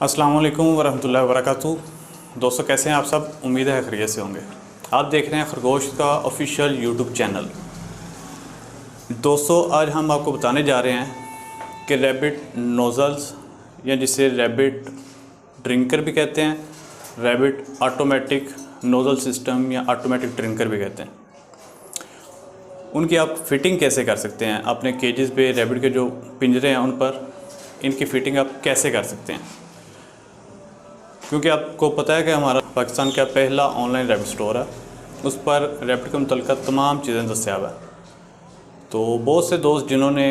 अस्सलाम वालेकुम वरहमतुल्लाहि वबरकातुहू। दोस्तों कैसे हैं आप सब? उम्मीद है खैरियत से होंगे। आप देख रहे हैं खरगोश का ऑफिशियल यूट्यूब चैनल। दोस्तों आज हम आपको बताने जा रहे हैं कि रैबिट नोज़ल्स या जिसे रैबिट ड्रिंकर भी कहते हैं, रैबिट ऑटोमेटिक नोज़ल सिस्टम या ऑटोमेटिक ड्रिंकर भी कहते हैं, उनकी आप फिटिंग कैसे कर सकते हैं। अपने केजेस पे रैबिट के जो पिंजरे हैं उन पर इनकी फ़िटिंग आप कैसे कर सकते हैं, क्योंकि आपको पता है कि हमारा पाकिस्तान का पहला ऑनलाइन रैबिट स्टोर है, उस पर रैबिट के मुतल्लिक़ तमाम चीज़ें दस्तियाब है। तो बहुत से दोस्त जिन्होंने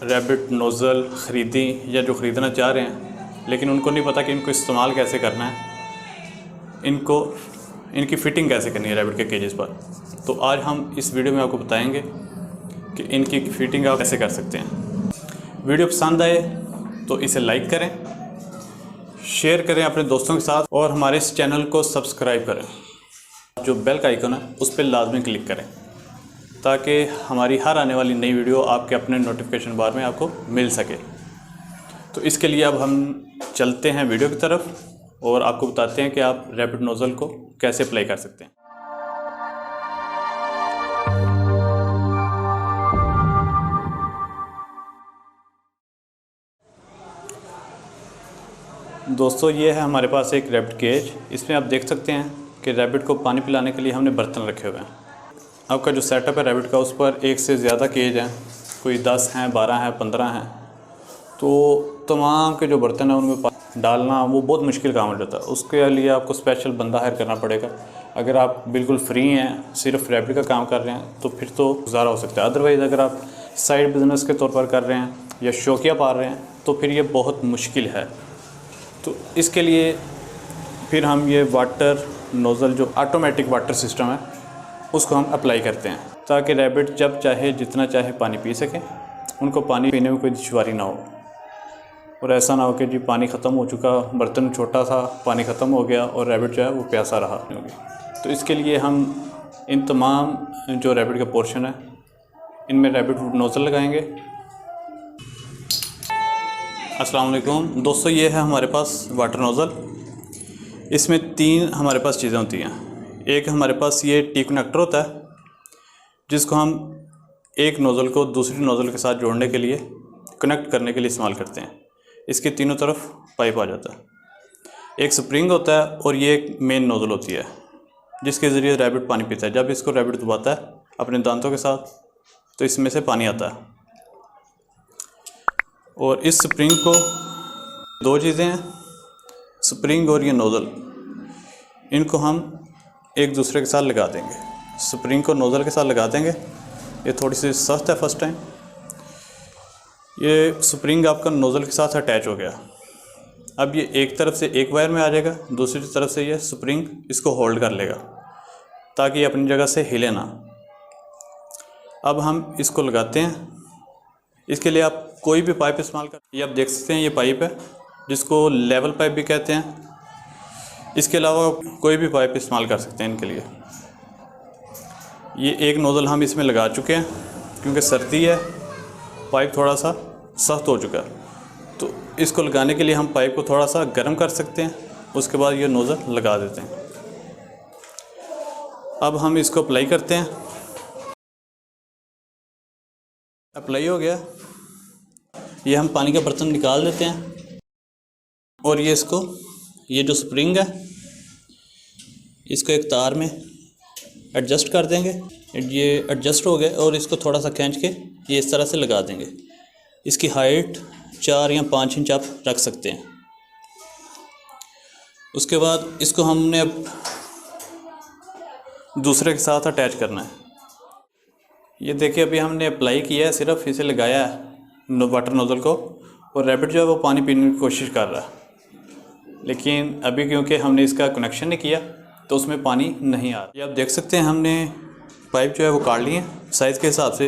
रैबिट नोज़ल ख़रीदी या जो ख़रीदना चाह रहे हैं लेकिन उनको नहीं पता कि इनको इस्तेमाल कैसे करना है, इनकी फ़िटिंग कैसे करनी है रैबिट के केजेस पर, तो आज हम इस वीडियो में आपको बताएंगे कि इनकी फ़िटिंग आप कैसे कर सकते हैं। वीडियो पसंद आए तो इसे लाइक करें, शेयर करें अपने दोस्तों के साथ और हमारे इस चैनल को सब्सक्राइब करें। जो बेल का आइकन है उस पर लाजमी क्लिक करें ताकि हमारी हर आने वाली नई वीडियो आपके अपने नोटिफिकेशन बार में आपको मिल सके। तो इसके लिए अब हम चलते हैं वीडियो की तरफ और आपको बताते हैं कि आप रैबिट नोज़ल को कैसे अप्लाई कर सकते हैं। दोस्तों ये है हमारे पास एक रैबिट केज। इसमें आप देख सकते हैं कि रैबिट को पानी पिलाने के लिए हमने बर्तन रखे हुए हैं। आपका जो सेटअप है रैबिट का उस पर एक से ज़्यादा केज हैं, कोई 10 हैं, 12 हैं, 15 हैं, तो तमाम के जो बर्तन हैं उनमें पानी डालना वो बहुत मुश्किल काम हो जाता है। उसके लिए आपको स्पेशल बंदा हायर करना पड़ेगा। अगर आप बिल्कुल फ्री हैं, सिर्फ रैबिट का काम कर रहे हैं तो फिर तो गुजारा हो सकता है। अदरवाइज़ अगर आप साइड बिज़नेस के तौर पर कर रहे हैं या शौकिया पाल रहे हैं तो फिर ये बहुत मुश्किल है। तो इसके लिए फिर हम ये वाटर नोज़ल जो ऑटोमेटिक वाटर सिस्टम है उसको हम अप्लाई करते हैं ताकि रैबिट जब चाहे जितना चाहे पानी पी सकें, उनको पानी पीने में कोई दुश्वारी ना हो। और ऐसा ना हो कि जी पानी ख़त्म हो चुका, बर्तन छोटा था, पानी ख़त्म हो गया और रैबिट जो है वो प्यासा रहा होगी। तो इसके लिए हम इन तमाम जो रैबिट का पोर्शन है इनमें रैबिट नोज़ल लगाएंगे। अस्सलाम वालेकुम दोस्तों, ये है हमारे पास वाटर नोज़ल। इसमें 3 हमारे पास चीज़ें होती हैं। एक हमारे पास ये टी कनेक्टर होता है जिसको हम एक नोज़ल को दूसरी नोज़ल के साथ जोड़ने के लिए, कनेक्ट करने के लिए इस्तेमाल करते हैं। इसके तीनों तरफ पाइप आ जाता है। एक स्प्रिंग होता है और ये एक मेन नोज़ल होती है जिसके ज़रिए रैबिट पानी पीता है। जब इसको रैबिट दबाता है अपने दांतों के साथ तो इसमें से पानी आता है। और इस स्प्रिंग को 2 चीज़ें हैं, स्प्रिंग और ये नोज़ल, इनको हम एक दूसरे के साथ लगा देंगे। स्प्रिंग को नोज़ल के साथ लगा देंगे। ये थोड़ी सी सख्त है फर्स्ट टाइम। ये स्प्रिंग आपका नोज़ल के साथ अटैच हो गया। अब ये एक तरफ से एक वायर में आ जाएगा, दूसरी तरफ से ये स्प्रिंग इसको होल्ड कर लेगा ताकि ये अपनी जगह से हिले ना। अब हम इसको लगाते हैं। इसके लिए आप कोई भी पाइप इस्तेमाल कर, ये आप देख सकते हैं ये पाइप है जिसको लेवल पाइप भी कहते हैं। इसके अलावा कोई भी पाइप इस्तेमाल कर सकते हैं इनके लिए। ये एक नोज़ल हम इसमें लगा चुके हैं क्योंकि सर्दी है, पाइप थोड़ा सा सख्त हो चुका है। तो इसको लगाने के लिए हम पाइप को थोड़ा सा गर्म कर सकते हैं, उसके बाद ये नोज़ल लगा देते हैं। अब हम इसको अप्लाई करते हैं। अप्लाई हो गया। ये हम पानी का बर्तन निकाल देते हैं और ये जो स्प्रिंग है इसको एक तार में एडजस्ट कर देंगे। ये एडजस्ट हो गया और इसको थोड़ा सा खींच के ये इस तरह से लगा देंगे। इसकी हाइट 4 या 5 इंच आप रख सकते हैं। उसके बाद इसको हमने अब दूसरे के साथ अटैच करना है। ये देखिए अभी हमने अप्लाई किया है, सिर्फ इसे लगाया है वाटर नोज़ल को, और रैबिट जो है वो पानी पीने की कोशिश कर रहा है। लेकिन अभी क्योंकि हमने इसका कनेक्शन नहीं किया तो उसमें पानी नहीं आ रहा। ये आप देख सकते हैं हमने पाइप जो है वो काट लिए साइज़ के हिसाब से।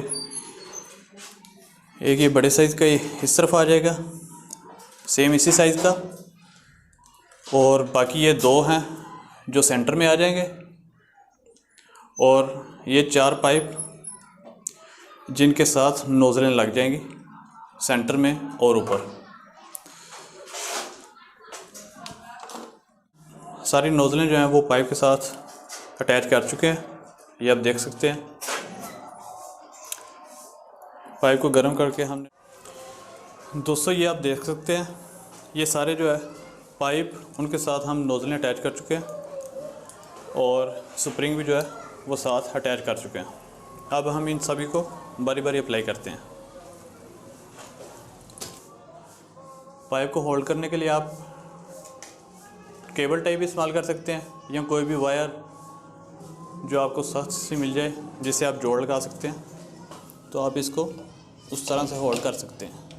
एक ये बड़े साइज़ का इस तरफ आ जाएगा, सेम इसी साइज़ का, और बाकी ये 2 हैं जो सेंटर में आ जाएंगे, और ये 4 पाइप जिनके साथ नोज़लें लग जाएंगी सेंटर में और ऊपर। सारी नोज़लें जो हैं वो पाइप के साथ अटैच कर चुके हैं, ये आप देख सकते हैं। पाइप को गर्म करके हमने दोस्तों ये आप देख सकते हैं, ये सारे जो है पाइप उनके साथ हम नोज़लें अटैच कर चुके हैं और स्प्रिंग भी जो है वो साथ अटैच कर चुके हैं। अब हम इन सभी को बारी बारी अप्लाई करते हैं। पाइप को होल्ड करने के लिए आप केबल टाइप इस्तेमाल कर सकते हैं या कोई भी वायर जो आपको सख्त सी मिल जाए जिससे आप जोड़ लगा सकते हैं, तो आप इसको उस तरह से होल्ड कर सकते हैं।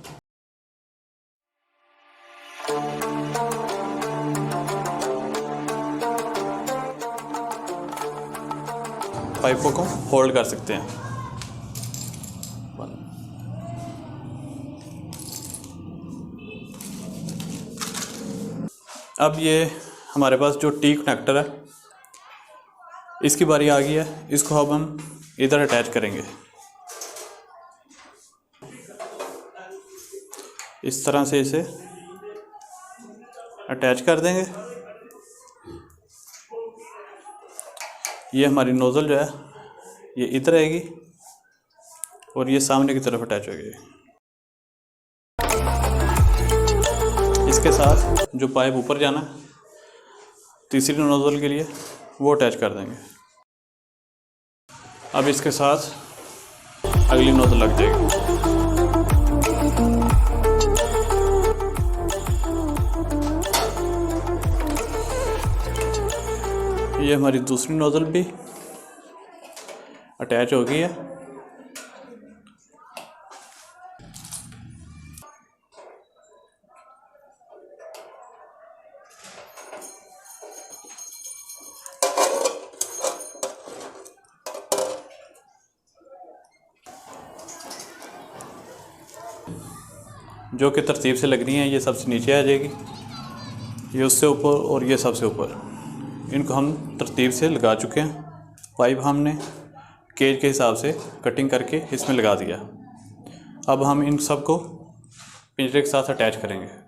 पाइपों को होल्ड कर सकते हैं। अब ये हमारे पास जो टी कनेक्टर है इसकी बारी आ गई है, इसको अब हम इधर अटैच करेंगे। इस तरह से इसे अटैच कर देंगे। ये हमारी नोज़ल जो है ये इधर आएगी और ये सामने की तरफ अटैच हो गई। इसके साथ जो पाइप ऊपर जाना तीसरी नोज़ल के लिए वो अटैच कर देंगे। अब इसके साथ अगली नोज़ल लग जाएगी। ये हमारी दूसरी नोज़ल भी अटैच हो गई है। जो कि तरतीब से लग रही हैं, ये सबसे नीचे आ जाएगी, ये उससे ऊपर और ये सबसे ऊपर। इनको हम तरतीब से लगा चुके हैं। पाइप हमने केज के हिसाब से कटिंग करके इसमें लगा दिया। अब हम इन सब को पिंजरे के साथ अटैच करेंगे।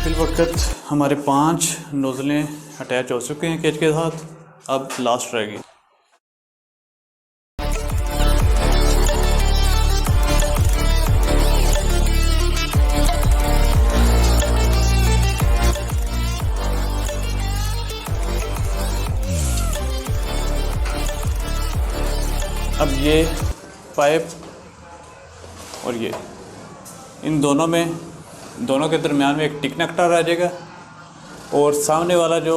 फिल वक्त हमारे 5 नोज़लें अटैच हो चुके हैं केज के साथ। अब लास्ट रहेगी। अब ये पाइप और ये इन दोनों के दरमियान में एक टी कनेक्टर आ जाएगा और सामने वाला जो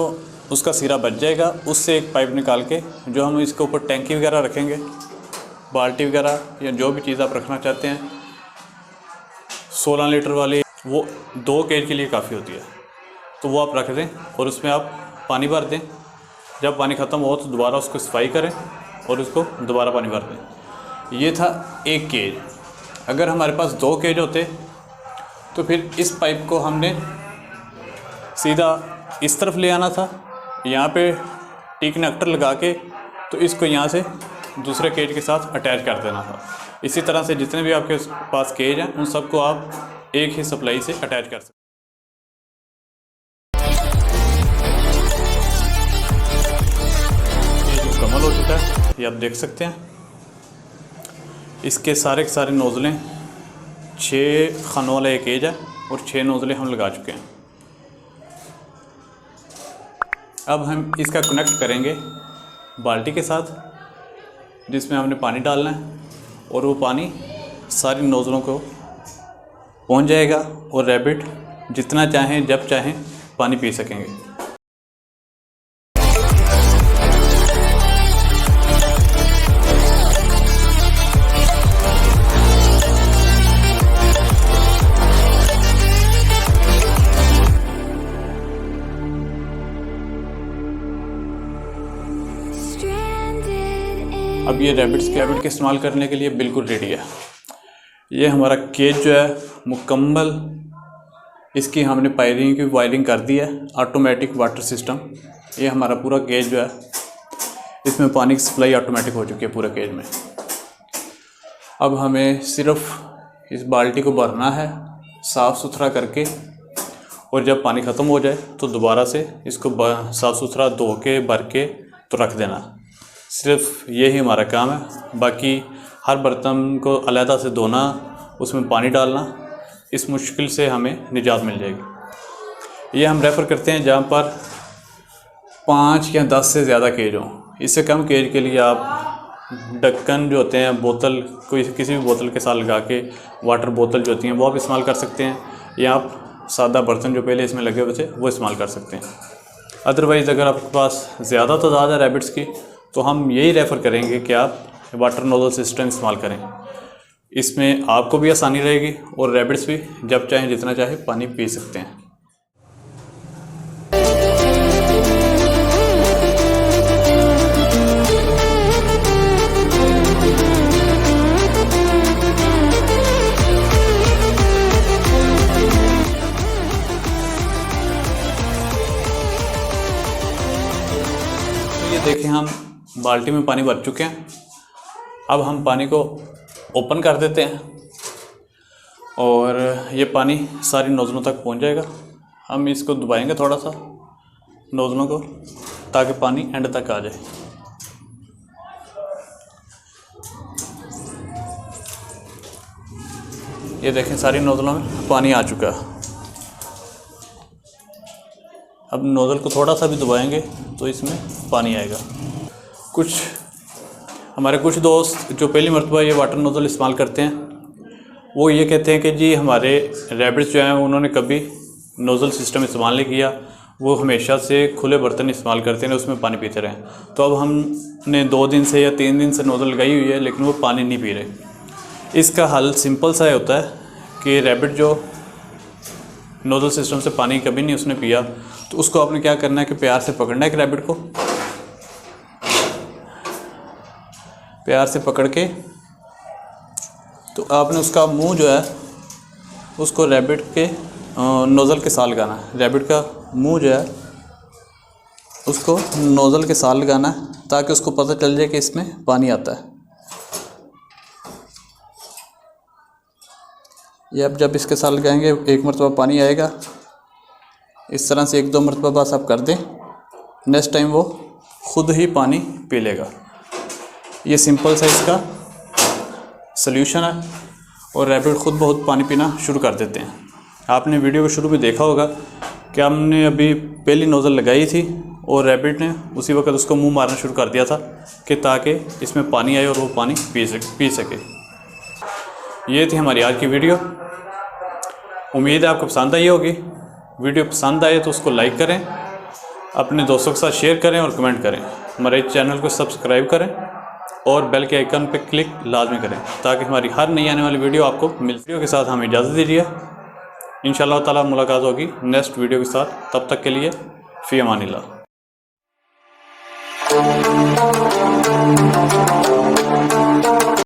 उसका सिरा बच जाएगा उससे एक पाइप निकाल के जो हम इसके ऊपर टैंकी वगैरह रखेंगे, बाल्टी वगैरह या जो भी चीज़ आप रखना चाहते हैं, 16 लीटर वाली, वो 2 केज के लिए काफ़ी होती है, तो वो आप रख दें और उसमें आप पानी भर दें। जब पानी ख़त्म हो तो दोबारा उसको सफाई करें और उसको दोबारा पानी भर दें। ये था 1 केज। अगर हमारे पास 2 केज होते तो फिर इस पाइप को हमने सीधा इस तरफ ले आना था, यहाँ पे टी कनेक्टर लगा के तो इसको यहाँ से दूसरे केज के साथ अटैच कर देना था। इसी तरह से जितने भी आपके पास केज हैं उन सबको आप एक ही सप्लाई से अटैच कर सकते हैं। ये मुकम्मल हो चुका है, ये आप देख सकते हैं। इसके सारे के सारे नोज़लें 6 खानों वाला एक केज है और 6 नोज़लें हम लगा चुके हैं। अब हम इसका कनेक्ट करेंगे बाल्टी के साथ जिसमें हमने पानी डालना है और वो पानी सारी नोज़लों को पहुंच जाएगा और रैबिट जितना चाहें जब चाहें पानी पी सकेंगे। अब ये रैबिट्स के इस्तेमाल करने के लिए बिल्कुल रेडी है। ये हमारा केज जो है मुकम्मल, इसकी हमने पायरिंग की वायरिंग कर दी है, ऑटोमेटिक वाटर सिस्टम। ये हमारा पूरा केज जो है, इसमें पानी की सप्लाई ऑटोमेटिक हो चुकी है पूरे केज में। अब हमें सिर्फ इस बाल्टी को भरना है साफ़ सुथरा करके, और जब पानी ख़त्म हो जाए तो दोबारा से इसको साफ़ सुथरा धो के भर के तो रख देना। सिर्फ यही हमारा काम है। बाकी हर बर्तन को अलहदा से धोना, उसमें पानी डालना, इस मुश्किल से हमें निजात मिल जाएगी। ये हम रेफ़र करते हैं जहाँ पर 5 या 10 से ज़्यादा केज हों। इससे कम केज के लिए आप ढक्कन जो होते हैं, बोतल, कोई किसी भी बोतल के साथ लगा के, वाटर बोतल जो होती हैं वो आप इस्तेमाल कर सकते हैं, या आप सादा बर्तन जो पहले इसमें लगे हुए थे वो इस्तेमाल कर सकते हैं। अदरवाइज़ अगर आपके पास ज़्यादा तादाद है रैबिट्स की, तो हम यही रेफ़र करेंगे कि आप वाटर नोज़ल सिस्टम इस्तेमाल करें। इसमें आपको भी आसानी रहेगी और रैबिट्स भी जब चाहें जितना चाहे पानी पी सकते हैं। ये देखें, हम बाल्टी में पानी भर चुके हैं। अब हम पानी को ओपन कर देते हैं और ये पानी सारी नोज़लों तक पहुंच जाएगा। हम इसको दबाएंगे थोड़ा सा नोज़लों को, ताकि पानी एंड तक आ जाए। ये देखें, सारी नोज़लों में पानी आ चुका है। अब नोज़ल को थोड़ा सा भी दबाएंगे तो इसमें पानी आएगा। हमारे कुछ दोस्त जो पहली मरतबा ये वाटर नोज़ल इस्तेमाल करते हैं, वो ये कहते हैं कि जी हमारे रैबिट्स जो हैं उन्होंने कभी नोज़ल सिस्टम इस्तेमाल नहीं किया, वो हमेशा से खुले बर्तन इस्तेमाल करते हैं, उसमें पानी पीते रहें। तो अब हमने 2 दिन से या 3 दिन से नोज़ल लगाई हुई है, लेकिन वो पानी नहीं पी रहे। इसका हल सिंपल सा होता है कि रैबिट जो नोज़ल सिस्टम से पानी कभी नहीं उसने पिया, तो उसको आपने क्या करना है कि प्यार से पकड़ना है कि रैबिट को प्यार से पकड़ के, तो आपने उसका मुंह जो है उसको रैबिट के नोज़ल के साथ लगाना है। रैबिट का मुंह जो है उसको नोज़ल के साथ लगाना है, ताकि उसको पता चल जाए कि इसमें पानी आता है। ये अब जब इसके साथ लगाएंगे, एक मरतबा पानी आएगा। इस तरह से 1-2 मरतबा बस आप कर दें, नेक्स्ट टाइम वो ख़ुद ही पानी पी लेगा। ये सिंपल सा इसका सल्यूशन है, और रैबिट ख़ुद बहुत पानी पीना शुरू कर देते हैं। आपने वीडियो के शुरू में देखा होगा कि हमने अभी पहली नोज़ल लगाई थी और रैबिट ने उसी वक्त उसको मुंह मारना शुरू कर दिया था कि ताकि इसमें पानी आए और वो पानी पी सके। ये थी हमारी आज की वीडियो। उम्मीद है आपको पसंद आई होगी। वीडियो पसंद आए तो उसको लाइक करें, अपने दोस्तों के साथ शेयर करें और कमेंट करें। हमारे चैनल को सब्सक्राइब करें और बेल के आइकन पर क्लिक लाजमी करें, ताकि हमारी हर नई आने वाली वीडियो आपको मिल। वीडियो के साथ हमें इजाज़त दीजिए। इंशाअल्लाह ताला मुलाकात होगी नेक्स्ट वीडियो के साथ। तब तक के लिए फ़ी अमानिल्लाह।